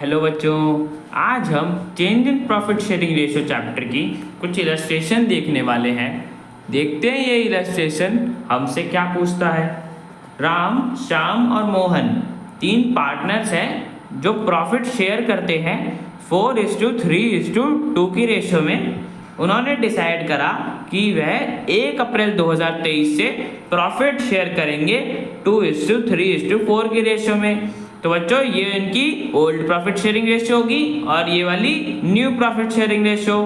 Hello बच्चों, आज हम change in profit sharing ratio chapter की कुछ इलस्ट्रेशन देखने वाले हैं। देखते हैं ये इलस्ट्रेशन हमसे क्या पूछता है। राम, श्याम और मोहन तीन पार्टनर्स हैं जो प्रॉफिट शेयर करते हैं 4:3:2 की रेशियो में। उन्होंने डिसाइड करा कि वह 1 अप्रैल 2023 से प्रॉफिट शेयर करेंगे 2:3:4 की रेशियो में। तो बच्चों ये इनकी ओल्ड प्रॉफिट शेयरिंग रेशियो होगी और ये वाली न्यू प्रॉफिट शेयरिंग रेशियो।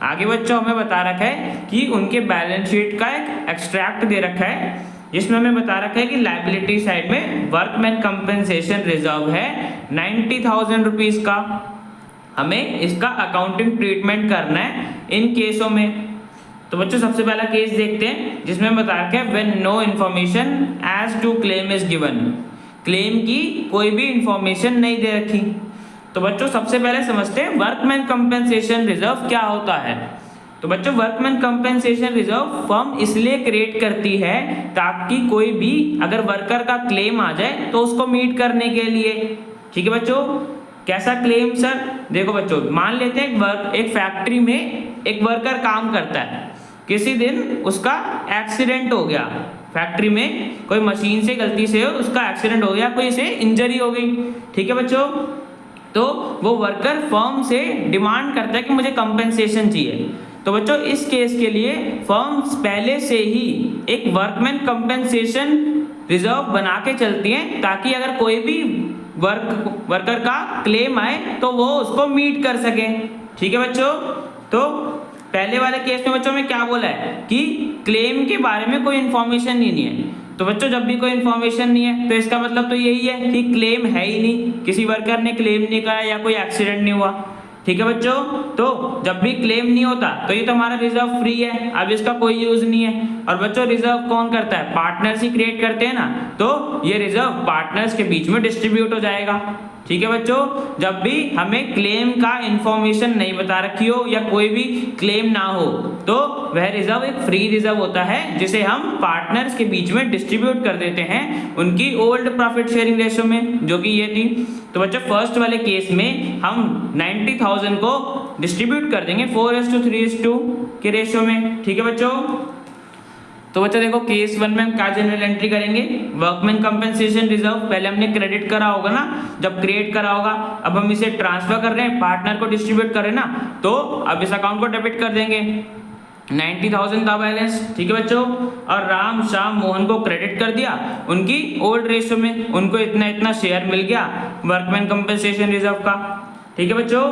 आगे बच्चों हमें बता रखा है कि उनके बैलेंस शीट का एक एक्सट्रैक्ट दे रखा है जिसमें हमें बता रखा है कि लायबिलिटी साइड में वर्कमैन कंपनसेशन रिजर्व है 90,000 रुपीज का। हमें इसका अकाउंटिंग ट्रीटमेंट करना है इन केसों में। तो बच्चों सबसे पहला केस देखते हैं जिसमें बता रखा है when no information as to claim is given. Claim की कोई भी इंफॉर्मेशन नहीं दे रखी। तो बच्चों सबसे पहले समझते हैं वर्कमैन कंपनसेशन रिजर्व क्या होता है। तो बच्चों वर्कमैन कंपनसेशन रिजर्व फर्म इसलिए क्रिएट करती है ताकि कोई भी अगर वर्कर का क्लेम आ जाए तो उसको मीट करने के लिए। ठीक है बच्चों, कैसा क्लेम सर? देखो बच्चों, मान लेते हैं एक फैक्ट्री में एक वर्कर काम करता है। किसी दिन उसका एक्सीडेंट हो गया, फैक्ट्री में कोई मशीन से गलती से उसका एक्सीडेंट हो गया, कोई से इंजरी हो गई। ठीक है बच्चों, तो वो वर्कर फर्म से डिमांड करता है कि मुझे कंपनसेशन चाहिए। तो बच्चों इस केस के लिए फर्म पहले से ही एक वर्कमैन कंपनसेशन रिजर्व बना के चलती हैं ताकि अगर कोई भी वर्कर का क्लेम आए तो वो उसको मीट कर सके। ठीक है बच्चों, तो पहले वाले केस में बच्चों में क्या बोला है कि क्लेम के बारे में कोई इन्फॉर्मेशन नहीं है। तो बच्चों जब भी कोई इन्फॉर्मेशन नहीं है तो इसका मतलब तो यही है कि क्लेम है ही नहीं, किसी वर्कर ने क्लेम नहीं करा या कोई एक्सीडेंट नहीं हुआ। ठीक है बच्चों, तो जब भी क्लेम नहीं होता तो ये तो हमारा रिजर्व फ्री है, अब इसका कोई यूज नहीं है। और बच्चों रिजर्व कौन करता है? पार्टनर्स ही क्रिएट करते हैं ना, तो ये रिजर्व पार्टनर्स के बीच में डिस्ट्रीब्यूट हो जाएगा। ठीक है बच्चों, जब भी हमें क्लेम का इंफॉर्मेशन नहीं बता रखी हो या कोई भी क्लेम ना हो तो वह रिजर्व एक फ्री रिजर्व होता है जिसे हम पार्टनर्स के बीच में डिस्ट्रीब्यूट कर देते हैं उनकी ओल्ड प्रॉफिट शेयरिंग रेशियो में, जो कि ये थी। तो बच्चों फर्स्ट वाले केस में हम 90,000 को डिस्ट्रीब्यूट कर देंगे 4:3:2 के रेशियो में। ठीक है बच्चों, तो बच्चा देखो केस 1 में हम क्या जनरल एंट्री करेंगे? वर्कमैन कंपनसेशन रिजर्व पहले हमने क्रेडिट करा होगा ना, जब क्रिएट करा होगा। अब हम इसे ट्रांसफर कर रहे हैं, पार्टनर को डिस्ट्रीब्यूट कर रहे हैं ना, तो अब इस अकाउंट को डेबिट कर देंगे। 90,000 था बैलेंस। ठीक है बच्चों, और राम, श्याम, मोहन को क्रेडिट कर दिया उनकी ओल्ड रेशियो में, उनको इतना इतना शेयर मिल गया वर्कमैन कंपनसेशन रिजर्व का। ठीक है बच्चों,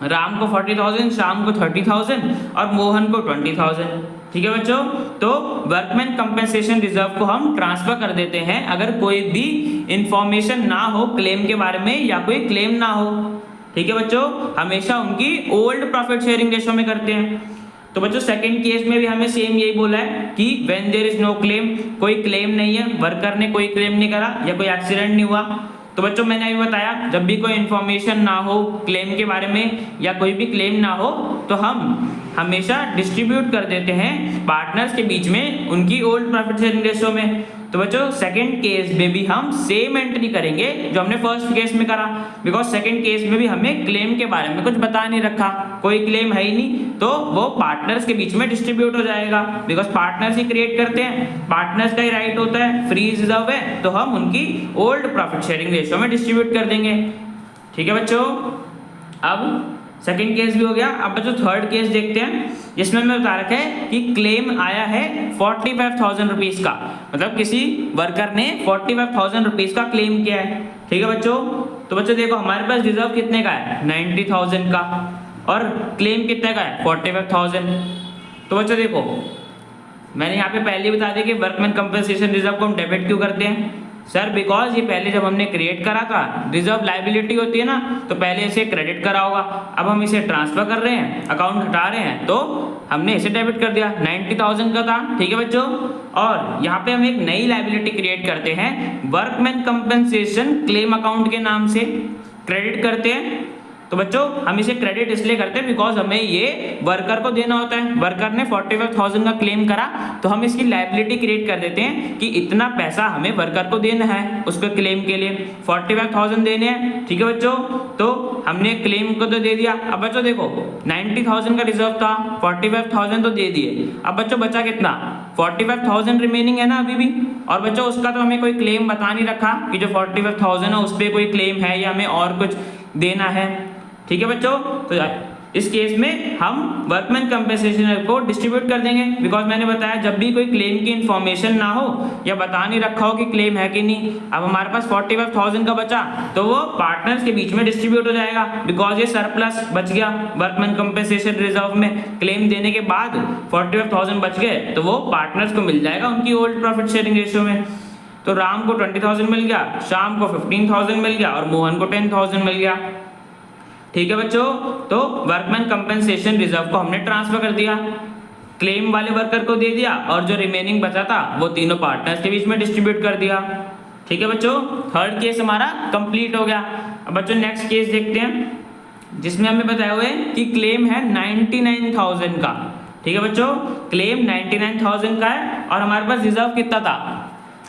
राम को 40,000, श्याम को 30,000 और मोहन को 20,000। ठीक है बच्चों, तो वर्कमैन कंपनसेशन रिजर्व को हम ट्रांसफर कर देते हैं अगर कोई भी इंफॉर्मेशन ना हो क्लेम के बारे में या कोई क्लेम ना हो। ठीक है बच्चों, हमेशा उनकी ओल्ड प्रॉफिट शेयरिंग रेशियो में करते हैं। तो बच्चों सेकंड केस में भी हमें सेम यही बोला है कि when there is no claim, कोई क्लेम नहीं है, वर्कर ने कोई क्लेम नहीं करा या कोई एक्सीडेंट नहीं हुआ। तो बच्चों मैंने अभी बताया जब भी कोई इन्फॉर्मेशन ना हो क्लेम के बारे में या कोई भी क्लेम ना हो तो हम हमेशा डिस्ट्रीब्यूट कर देते हैं पार्टनर्स के बीच में उनकी ओल्ड प्रॉफिट शेयरिंग रेशियो में। तो बच्चों सेकंड केस में भी हम सेम एंट्री करेंगे जो हमने फर्स्ट केस में करा, बिकॉज सेकंड केस में भी हमें क्लेम के बारे में कुछ बता नहीं रखा, कोई क्लेम है ही नहीं, तो वो पार्टनर्स के बीच में डिस्ट्रीब्यूट हो जाएगा। बिकॉज पार्टनर्स ही क्रिएट करते हैं, पार्टनर्स का ही राइट होता है, फ्री रिजर्व है, तो हम उनकी ओल्ड प्रॉफिट शेयरिंग रेशियो में डिस्ट्रीब्यूट कर देंगे। ठीक है बच्चों, अब सेकेंड केस भी हो गया। अब बच्चों थर्ड केस देखते हैं जिसमें हमें बता रखा है कि क्लेम आया है 45,000 रुपीज का, मतलब किसी वर्कर ने 45,000 रुपीज का क्लेम किया है। ठीक है बच्चों, तो बच्चों देखो हमारे पास रिजर्व कितने का है? 90,000 का, और क्लेम कितने का है? 45,000। तो बच्चों देखो मैंने यहाँ पे पहले बता दिया कि वर्कमैन कंपनसेशन रिजर्व को हम डेबिट क्यों करते हैं सर? बिकॉज ये पहले जब हमने क्रिएट करा था, रिजर्व लायबिलिटी होती है ना, तो पहले इसे क्रेडिट करा होगा, अब हम इसे ट्रांसफर कर रहे हैं, अकाउंट हटा रहे हैं, तो हमने इसे डेबिट कर दिया। 90,000 का था। ठीक है बच्चों, और यहाँ पे हम एक नई लायबिलिटी क्रिएट करते हैं वर्कमैन कंपनसेशन क्लेम अकाउंट के नाम से, क्रेडिट करते हैं तो बच्चों हम इसे क्रेडिट इसलिए करते हैं बिकॉज हमें ये वर्कर को देना होता है। वर्कर ने 45,000 का क्लेम करा तो हम इसकी लायबिलिटी क्रिएट कर देते हैं कि इतना पैसा हमें वर्कर को देना है उसके क्लेम के लिए, 45,000 देने हैं। ठीक है बच्चों, तो हमने क्लेम को तो दे दिया। अब बच्चों देखो 90,000 का रिजर्व था, 45,000 तो दे दिए। अब बच्चों बचा कितना, 45,000 रिमेनिंग है ना अभी भी। और बच्चों उसका तो हमें कोई क्लेम बता नहीं रखा कि जो 45,000 है उस पर कोई क्लेम है या हमें और कुछ देना है। ठीक है बच्चों, तो इस केस में हम वर्कमैन कंपेंसेशन को डिस्ट्रीब्यूट कर देंगे बिकॉज मैंने बताया जब भी कोई क्लेम की इन्फॉर्मेशन ना हो या बता नहीं रखा हो कि क्लेम है कि नहीं। अब हमारे पास 45,000 का बचा तो वो पार्टनर्स के बीच में डिस्ट्रीब्यूट हो जाएगा बिकॉज ये सरप्लस बच गया वर्कमैन कंपेंसेशन रिजर्व में। क्लेम देने के बाद 45,000 बच गए तो वो पार्टनर्स को मिल जाएगा उनकी ओल्ड प्रॉफिट शेयरिंग रेशियो में। तो राम को 20,000 मिल गया, श्याम को 15,000 मिल गया और मोहन को 10,000 मिल गया। ठीक है बच्चों, तो वर्कमैन कंपेंसेशन रिजर्व को हमने ट्रांसफर कर दिया, क्लेम वाले वर्कर को दे दिया और जो रिमेनिंग बचा था वो तीनों पार्टनर्स के बीच में डिस्ट्रीब्यूट कर दिया। ठीक है बच्चों, थर्ड केस हमारा कंप्लीट हो गया। अब बच्चों नेक्स्ट केस देखते हैं जिसमें हमें बताया हुआ है कि क्लेम है 99,000 का। ठीक है बच्चों, क्लेम 99,000 का है और हमारे पास रिजर्व कितना था,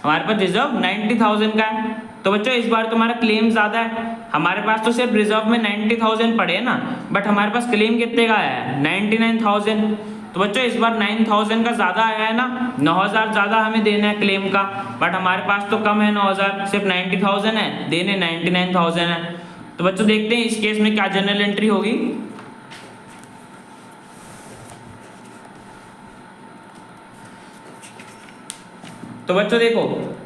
हमारे पास रिजर्व 90,000 का है। तो बच्चों इस बार तुम्हारा क्लेम ज्यादा है, हमारे पास तो सिर्फ रिजर्व में 90,000 पड़े हैं ना, बट हमारे पास क्लेम कितने का आया है 99,000। तो बच्चों इस बार 9,000 का ज्यादा आया है ना, 9,000 ज्यादा हमें देना है क्लेम का, बट हमारे पास तो कम है 9,000, सिर्फ 90,000 है, देने 99,000 है। तो बच्चों देखते हैं इस केस में क्या जनरल एंट्री होगी। तो बच्चों देखो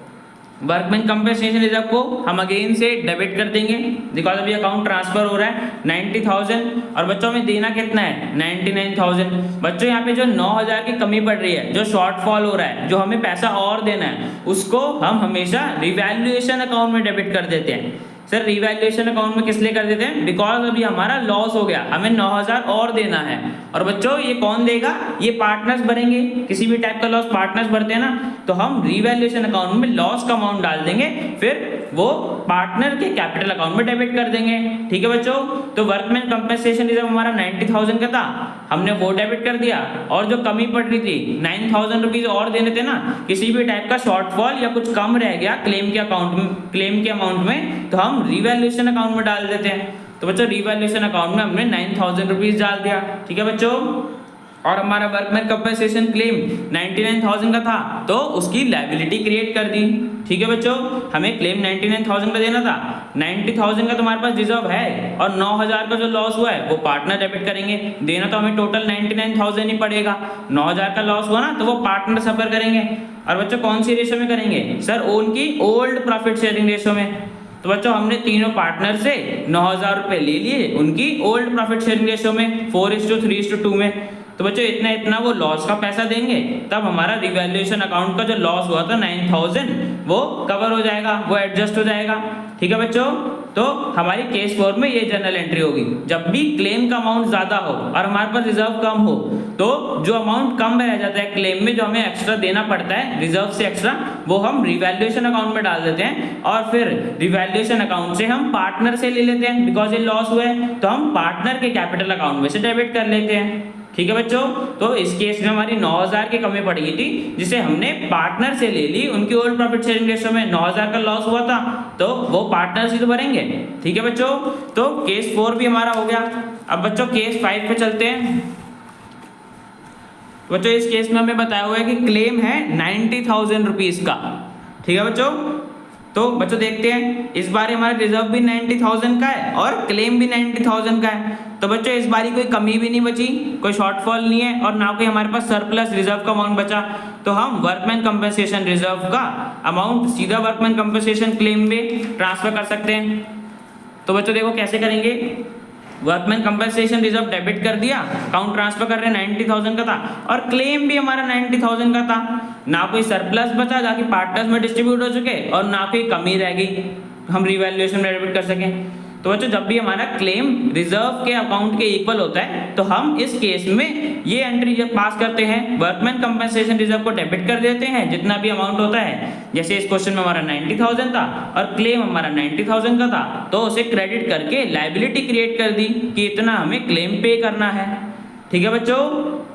वर्कमैन कंपेंसेशन रिजर्व को हम अगेन से डेबिट कर देंगे बिकॉज अभी अकाउंट ट्रांसफर हो रहा है 90,000 और बच्चों में देना कितना है 99,000। बच्चों यहाँ पे जो 9,000 की कमी पड़ रही है, जो शॉर्टफॉल हो रहा है, जो हमें पैसा और देना है, उसको हम हमेशा रिवैल्यूएशन अकाउंट में डेबिट कर देते हैं। सर रिवैल्यूएशन अकाउंट में किस लिए कर देते हैं, बिकॉज अभी हमारा लॉस हो गया, हमें 9,000 और देना है। और बच्चों ये कौन देगा, ये पार्टनर्स भरेंगे, किसी भी टाइप का लॉस पार्टनर्स भरते हैं ना, तो हम रिवैल्यूएशन अकाउंट में लॉस का अमाउंट डाल देंगे, फिर वो पार्टनर के कैपिटल अकाउंट में डेबिट कर देंगे। ठीक है बच्चों, तो वर्कमैन कंपेंसेशन रिजर्व हमारा 90,000 का था, हमने वो डेबिट कर दिया और जो कमी पड़ रही थी 9,000 रुपीज और देने थे ना, किसी भी टाइप का शॉर्टफॉल या कुछ कम रह गया क्लेम के अकाउंट में, क्लेम के अमाउंट में, तो हम रिवैल्यूएशन अकाउंट में डाल देते हैं। तो बच्चों रिवैल्यूएशन अकाउंट में हमने 9,000 रुपीज डाल दिया। ठीक है बच्चों, और हमारा वर्कमैन कंपेंसेशन क्लेम 99,000 का था तो उसकी लायबिलिटी क्रिएट कर दी। ठीक है बच्चों, हमें क्लेम 99,000 का देना था, 90,000 का तुम्हारे पास रिजर्व है और 9,000 का जो लॉस हुआ है वो पार्टनर डेबिट करेंगे। देना तो हमें टोटल 99,000 ही पड़ेगा, 9,000 का लॉस हुआ ना तो वो पार्टनर सफर करेंगे। और बच्चों कौन सी रेशो में करेंगे, सर उनकी ओल्ड प्रॉफिट शेयरिंग रेशो में। तो बच्चों हमने तीनों पार्टनर से 9,000 रुपए ले लिए उनकी ओल्ड प्रॉफिट शेयरिंग रेशो में 4:3:2 में। तो बच्चों इतना इतना वो लॉस का पैसा देंगे, तब हमारा रिवैल्यूएशन अकाउंट का जो लॉस हुआ था 9,000 वो कवर हो जाएगा, वो एडजस्ट हो जाएगा। ठीक है बच्चों, तो हमारी केस 4 में ये जनरल एंट्री होगी। जब भी क्लेम का अमाउंट ज्यादा हो और हमारे पास रिजर्व कम हो तो जो अमाउंट कम रह जाता है क्लेम में, जो हमें एक्स्ट्रा देना पड़ता है रिजर्व से एक्स्ट्रा, वो हम रिवैल्यूएशन अकाउंट में डाल देते हैं और फिर रिवैल्यूएशन अकाउंट से हम पार्टनर से ले लेते हैं, बिकॉज ये लॉस हुआ है तो हम पार्टनर के कैपिटल अकाउंट में से डेबिट कर लेते हैं। ठीक है बच्चों, तो इस केस में हमारी 9,000 की कमी पड़ गई थी जिसे हमने पार्टनर से ले ली, उनकी ओल्ड प्रॉफिट शेयरिंग रेशो में 9,000 का लॉस हुआ था तो वो पार्टनर से तो भरेंगे। ठीक है बच्चों, तो केस 4 भी हमारा हो गया। अब बच्चों केस 5 पे चलते हैं। बच्चों इस केस में हमें बताया हुआ है कि क्लेम है 90,000 रुपीज का। ठीक है बच्चों, तो बच्चों देखते हैं इस बार हमारा रिजर्व भी 90,000 का है और क्लेम भी 90,000 का है। तो बच्चों इस बारी कोई कमी भी नहीं बची, कोई शॉर्टफॉल नहीं है और ना कोई हमारे पास सरप्लस रिजर्व का अमाउंट बचा, तो हम वर्कमैन कंपेंसेशन रिजर्व का अमाउंट सीधा वर्कमैन कंपेंसेशन क्लेम में ट्रांसफर कर सकते हैं। तो बच्चों देखो कैसे करेंगे, वर्कमैन कंपेंसेशन रिजर्व डेबिट कर दिया, अकाउंट ट्रांसफर कर रहे हैं 90,000 का था और क्लेम भी हमारा 90,000 का था, ना कोई सरप्लस बचा जाके पार्टनर्स में डिस्ट्रीब्यूट हो चुके और ना कोई कमी रह गई हम रिवैल्यूएशन में डेबिट कर सकें। तो बच्चों जब भी हमारा क्लेम रिजर्व के अकाउंट के इक्वल होता है तो हम इस केस में ये एंट्री जब पास करते हैं, वर्कमैन कंपनसेशन रिजर्व को डेबिट कर देते हैं जितना भी अमाउंट होता है। जैसे इस क्वेश्चन में हमारा 90,000 था और क्लेम हमारा 90,000 का था, तो उसे क्रेडिट करके लायबिलिटी क्रिएट कर दी कि इतना हमें क्लेम पे करना है। ठीक है बच्चों,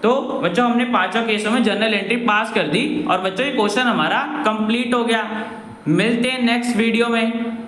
तो बच्चों हमने पांचों केसों में जर्नल एंट्री पास कर दी और बच्चों ये क्वेश्चन हमारा कंप्लीट हो गया। मिलते हैं नेक्स्ट वीडियो में।